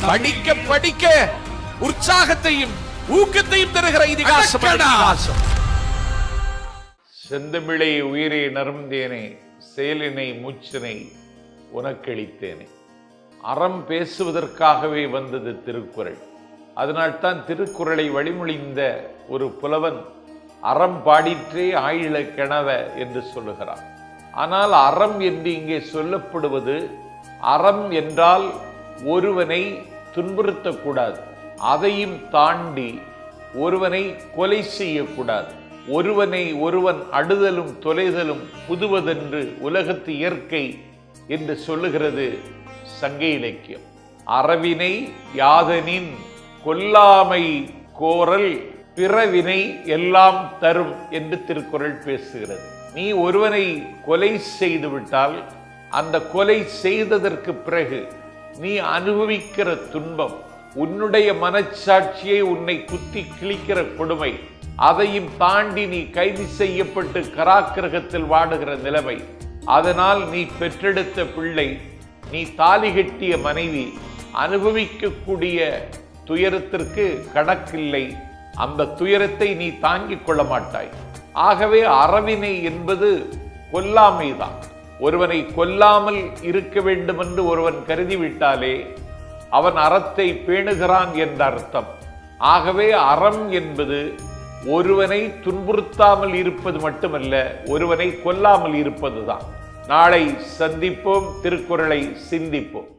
படிக்க படிக்க உற்சாகத்தையும் ஊக்கத்தையும் தருகிற இதிகாசம். செந்தமிழை உயிரை நறுந்தேனே, செயலினை மூச்சினை உனக்களித்தேனே. அறம் பேசுவதற்காகவே வந்தது திருக்குறள். அதனால்தான் திருக்குறளை வழிமொழிந்த ஒரு புலவன் அறம் பாடிற்றே ஆயிழ கெனவ என்று சொல்லுகிறார். ஆனால் அறம் என்று இங்கே சொல்லப்படுவது, அறம் என்றால் ஒருவனை துன்புறுத்தக்கூடாது, அதையும் தாண்டி ஒருவனை கொலை செய்யக்கூடாது, ஒருவனை ஒருவன் அடுதலும் தொலைதலும் புதுவதென்று உலகத்து இயற்கை என்று சொல்லுகிறது சங்க இலக்கியம். அறவினை யாதனின் கொல்லாமை கோரல் பிறவினை எல்லாம் தரும் என்று திருக்குறள் பேசுகிறது. நீ ஒருவனை கொலை செய்து விட்டால் அந்த கொலை செய்ததற்கு பிறகு நீ அனுபவிக்கிற துன்பம், உன்னுடைய மனச்சாட்சியை உன்னை குத்தி கிழிக்கிற கொடுமை, அதையும் தாண்டி நீ கைது செய்யப்பட்டு கராக்கிரகத்தில் வாடுகிற நிலைமை, அதனால் நீ பெற்றெடுத்த பிள்ளை, நீ தாலி கட்டிய மனைவி அனுபவிக்கக்கூடிய துயரத்திற்கு கணக்கில்லை. அந்த துயரத்தை நீ தாங்கிக் கொள்ள மாட்டாய். ஆகவே அறவினை என்பது கொல்லாமைதான். ஒருவனை கொல்லாமல் இருக்க வேண்டும் என்று ஒருவன் கருதிவிட்டாலே அவன் அறத்தை பேணுகிறான் என்ற அர்த்தம். ஆகவே அறம் என்பது ஒருவனை துன்புறுத்தாமல் இருப்பது மட்டுமல்ல, ஒருவனை கொல்லாமல் இருப்பதுதான். நாளை சந்திப்போம், திருக்குறளை சிந்திப்போம்.